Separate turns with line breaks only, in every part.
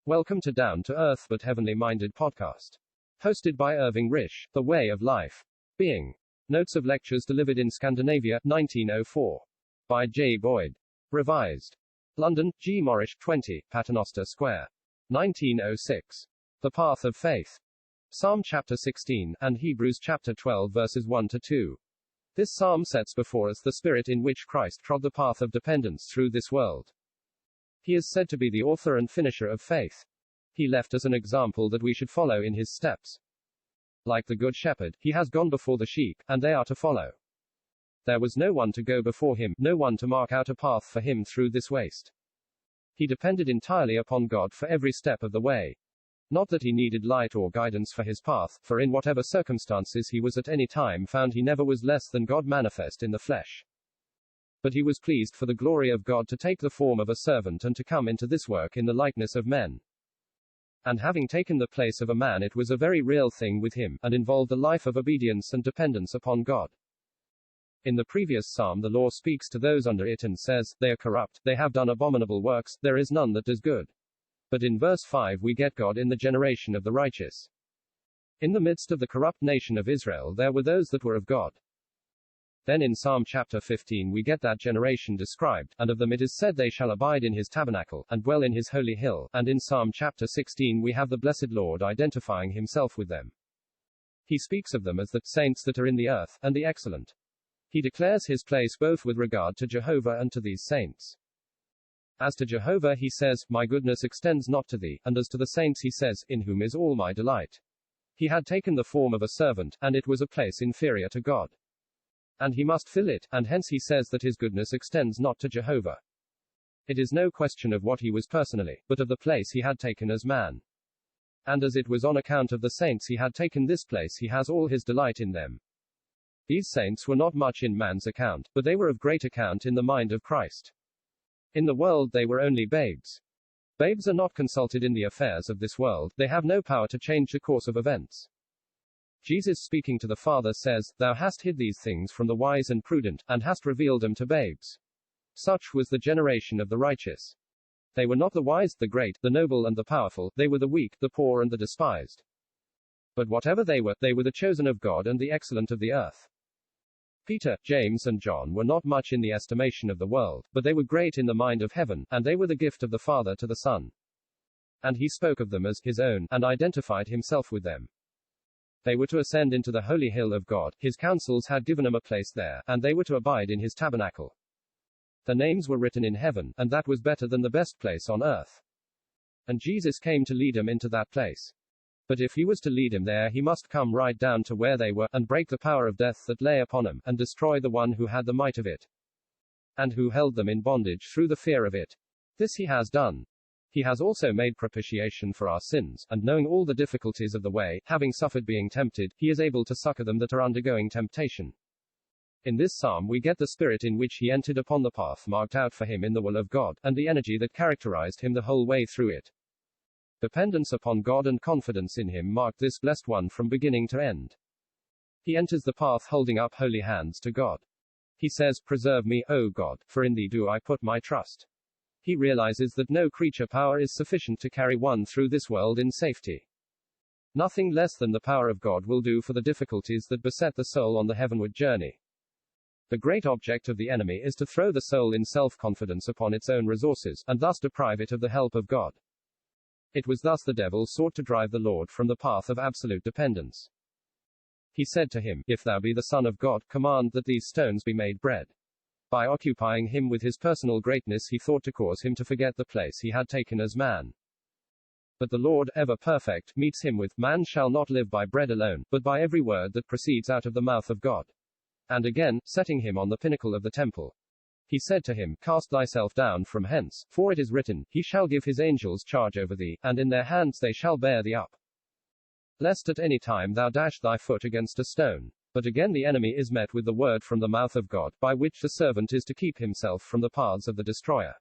Welcome to Down to Earth but Heavenly Minded podcast. Hosted by Irving Risch, The Way of Life. Being. Notes of lectures delivered in Scandinavia, 1904. By J. Boyd. Revised. London, G. Morrish, 20, Paternoster Square. 1906. The Path of Faith. Psalm chapter 16, and Hebrews chapter 12 verses 1 to 2. This psalm sets before us the spirit in which Christ trod the path of dependence through this world. He is said to be the author and finisher of faith. He left us an example that we should follow in his steps. Like the Good Shepherd, he has gone before the sheep, and they are to follow. There was no one to go before him, no one to mark out a path for him through this waste. He depended entirely upon God for every step of the way. Not that he needed light or guidance for his path, for in whatever circumstances he was at any time found, he never was less than God manifest in the flesh. But he was pleased for the glory of God to take the form of a servant and to come into this work in the likeness of men. And having taken the place of a man, it was a very real thing with him, and involved a life of obedience and dependence upon God. In the previous psalm, the law speaks to those under it and says, "They are corrupt, they have done abominable works, there is none that does good." But in verse 5 we get God in the generation of the righteous. In the midst of the corrupt nation of Israel there were those that were of God. Then in Psalm chapter 15 we get that generation described, and of them it is said they shall abide in his tabernacle, and dwell in his holy hill, and in Psalm chapter 16 we have the blessed Lord identifying himself with them. He speaks of them as the saints that are in the earth, and the excellent. He declares his place both with regard to Jehovah and to these saints. As to Jehovah he says, "My goodness extends not to thee," and as to the saints he says, "In whom is all my delight." He had taken the form of a servant, and it was a place inferior to God. And he must fill it, and hence he says that his goodness extends not to Jehovah. It is no question of what he was personally, but of the place he had taken as man. And as it was on account of the saints he had taken this place, he has all his delight in them. These saints were not much in man's account, but they were of great account in the mind of Christ. In the world they were only babes. Babes are not consulted in the affairs of this world, they have no power to change the course of events. Jesus speaking to the Father says, "Thou hast hid these things from the wise and prudent, and hast revealed them to babes." Such was the generation of the righteous. They were not the wise, the great, the noble and the powerful, they were the weak, the poor and the despised. But whatever they were the chosen of God and the excellent of the earth. Peter, James and John were not much in the estimation of the world, but they were great in the mind of heaven, and they were the gift of the Father to the Son. And he spoke of them as his own, and identified himself with them. They were to ascend into the holy hill of God, his counsels had given them a place there, and they were to abide in his tabernacle. Their names were written in heaven, and that was better than the best place on earth. And Jesus came to lead them into that place. But if he was to lead him there, he must come right down to where they were, and break the power of death that lay upon them, and destroy the one who had the might of it, and who held them in bondage through the fear of it. This he has done. He has also made propitiation for our sins, and knowing all the difficulties of the way, having suffered being tempted, he is able to succor them that are undergoing temptation. In this psalm we get the spirit in which he entered upon the path marked out for him in the will of God, and the energy that characterized him the whole way through it. Dependence upon God and confidence in him marked this blessed one from beginning to end. He enters the path holding up holy hands to God. He says, "Preserve me, O God, for in thee do I put my trust." He realizes that no creature power is sufficient to carry one through this world in safety. Nothing less than the power of God will do for the difficulties that beset the soul on the heavenward journey. The great object of the enemy is to throw the soul in self-confidence upon its own resources, and thus deprive it of the help of God. It was thus the devil sought to drive the Lord from the path of absolute dependence. He said to him, "If thou be the Son of God, command that these stones be made bread." By occupying him with his personal greatness he thought to cause him to forget the place he had taken as man. But the Lord, ever perfect, meets him with, "Man shall not live by bread alone, but by every word that proceeds out of the mouth of God." And again, setting him on the pinnacle of the temple, he said to him, "Cast thyself down from hence, for it is written, He shall give his angels charge over thee, and in their hands they shall bear thee up, lest at any time thou dash thy foot against a stone." But again the enemy is met with the word from the mouth of God, by which the servant is to keep himself from the paths of the destroyer.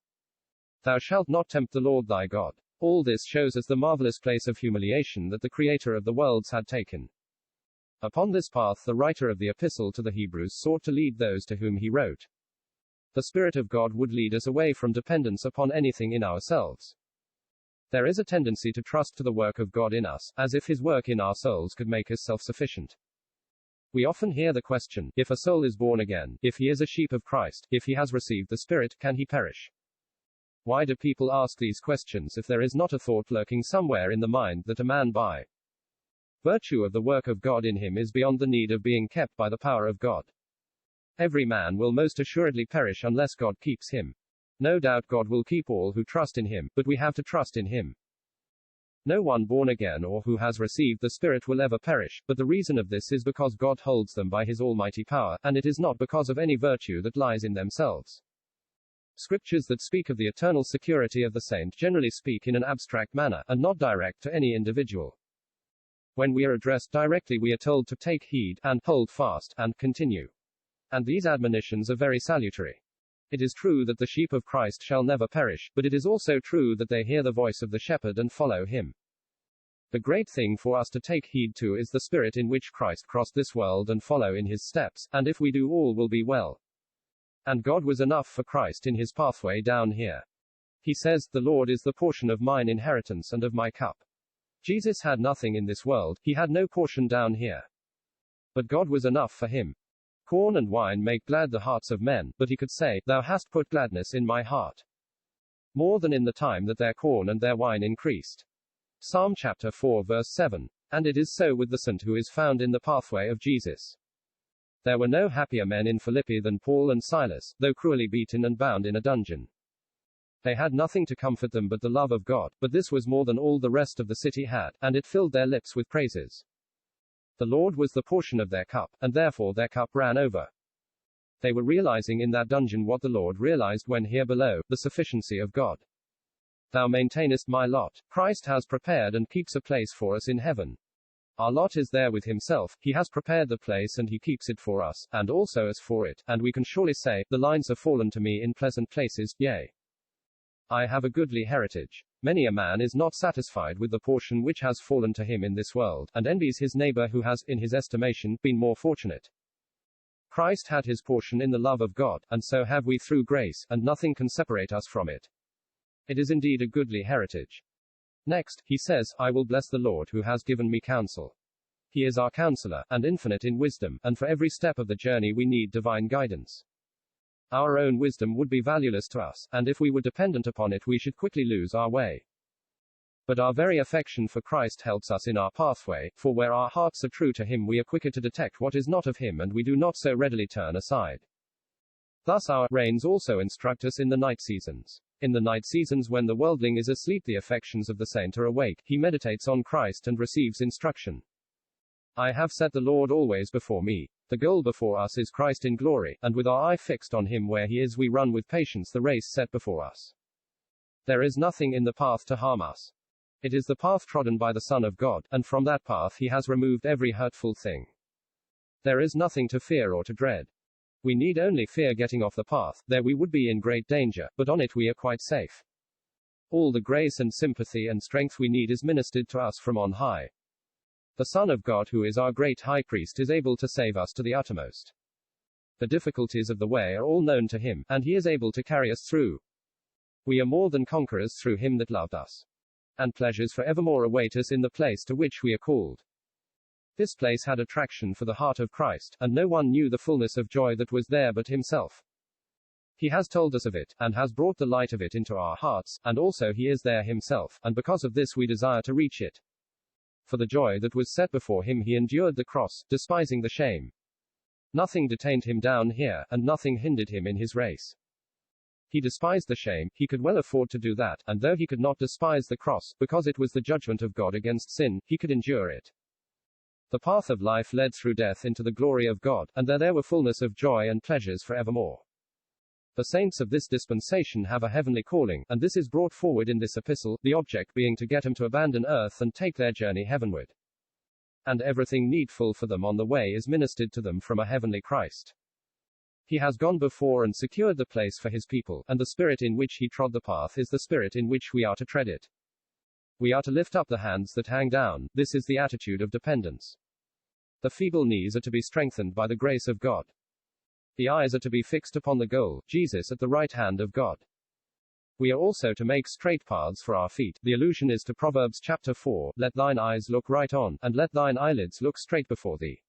"Thou shalt not tempt the Lord thy God." All this shows us the marvelous place of humiliation that the Creator of the worlds had taken. Upon this path the writer of the Epistle to the Hebrews sought to lead those to whom he wrote. The Spirit of God would lead us away from dependence upon anything in ourselves. There is a tendency to trust to the work of God in us, as if his work in our souls could make us self-sufficient. We often hear the question, if a soul is born again, if he is a sheep of Christ, if he has received the Spirit, can he perish? Why do people ask these questions if there is not a thought lurking somewhere in the mind that a man by virtue of the work of God in him is beyond the need of being kept by the power of God? Every man will most assuredly perish unless God keeps him. No doubt God will keep all who trust in him, but we have to trust in him. No one born again or who has received the Spirit will ever perish, but the reason of this is because God holds them by his almighty power, and it is not because of any virtue that lies in themselves. Scriptures that speak of the eternal security of the saint generally speak in an abstract manner, and not direct to any individual. When we are addressed directly, we are told to take heed, and hold fast, and continue. And these admonitions are very salutary. It is true that the sheep of Christ shall never perish, but it is also true that they hear the voice of the shepherd and follow him. The great thing for us to take heed to is the spirit in which Christ crossed this world and follow in his steps, and if we do, all will be well. And God was enough for Christ in his pathway down here. He says, "The Lord is the portion of mine inheritance and of my cup." Jesus had nothing in this world, he had no portion down here. But God was enough for him. Corn and wine make glad the hearts of men, but he could say, "Thou hast put gladness in my heart," more than in the time that their corn and their wine increased. Psalm chapter 4 verse 7. And it is so with the saint who is found in the pathway of Jesus. There were no happier men in Philippi than Paul and Silas, though cruelly beaten and bound in a dungeon. They had nothing to comfort them but the love of God, but this was more than all the rest of the city had, and it filled their lips with praises. The Lord was the portion of their cup, and therefore their cup ran over. They were realizing in that dungeon what the Lord realized when here below, the sufficiency of God. Thou maintainest my lot. Christ has prepared and keeps a place for us in heaven. Our lot is there with himself, he has prepared the place and he keeps it for us, and also us for it, and we can surely say, the lines have fallen to me in pleasant places, yea. I have a goodly heritage. Many a man is not satisfied with the portion which has fallen to him in this world, and envies his neighbor who has, in his estimation, been more fortunate. Christ had his portion in the love of God, and so have we through grace, and nothing can separate us from it. It is indeed a goodly heritage. Next, he says, I will bless the Lord who has given me counsel. He is our counselor, and infinite in wisdom, and for every step of the journey we need divine guidance. Our own wisdom would be valueless to us, and if we were dependent upon it we should quickly lose our way. But our very affection for Christ helps us in our pathway, for where our hearts are true to him we are quicker to detect what is not of him and we do not so readily turn aside. Thus our rains also instruct us in the night seasons. In the night seasons when the worldling is asleep the affections of the saint are awake, he meditates on Christ and receives instruction. I have set the Lord always before me. The goal before us is Christ in glory, and with our eye fixed on him where he is we run with patience the race set before us. There is nothing in the path to harm us. It is the path trodden by the Son of God, and from that path he has removed every hurtful thing. There is nothing to fear or to dread. We need only fear getting off the path, there we would be in great danger, but on it we are quite safe. All the grace and sympathy and strength we need is ministered to us from on high. The Son of God who is our great high priest is able to save us to the uttermost. The difficulties of the way are all known to him, and he is able to carry us through. We are more than conquerors through him that loved us. And pleasures for evermore await us in the place to which we are called. This place had attraction for the heart of Christ, and no one knew the fullness of joy that was there but himself. He has told us of it, and has brought the light of it into our hearts, and also he is there himself, and because of this we desire to reach it. For the joy that was set before him he endured the cross, despising the shame. Nothing detained him down here, and nothing hindered him in his race. He despised the shame, he could well afford to do that, and though he could not despise the cross, because it was the judgment of God against sin, he could endure it. The path of life led through death into the glory of God, and there were fullness of joy and pleasures for evermore. The saints of this dispensation have a heavenly calling, and this is brought forward in this epistle, the object being to get them to abandon earth and take their journey heavenward. And everything needful for them on the way is ministered to them from a heavenly Christ. He has gone before and secured the place for his people, and the spirit in which he trod the path is the spirit in which we are to tread it. We are to lift up the hands that hang down, this is the attitude of dependence. The feeble knees are to be strengthened by the grace of God. The eyes are to be fixed upon the goal, Jesus at the right hand of God. We are also to make straight paths for our feet. The allusion is to Proverbs chapter 4, let thine eyes look right on, and let thine eyelids look straight before thee.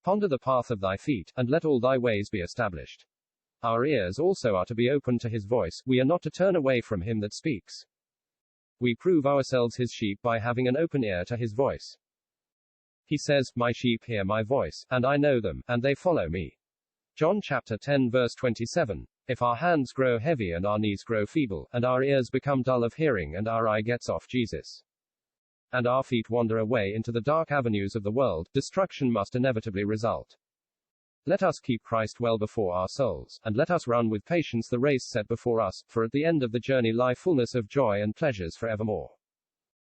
Ponder the path of thy feet, and let all thy ways be established. Our ears also are to be open to his voice, we are not to turn away from him that speaks. We prove ourselves his sheep by having an open ear to his voice. He says, my sheep hear my voice, and I know them, and they follow me. John chapter 10 verse 27. If our hands grow heavy and our knees grow feeble, and our ears become dull of hearing and our eye gets off Jesus, and our feet wander away into the dark avenues of the world, destruction must inevitably result. Let us keep Christ well before our souls, and let us run with patience the race set before us, for at the end of the journey lie fullness of joy and pleasures forevermore.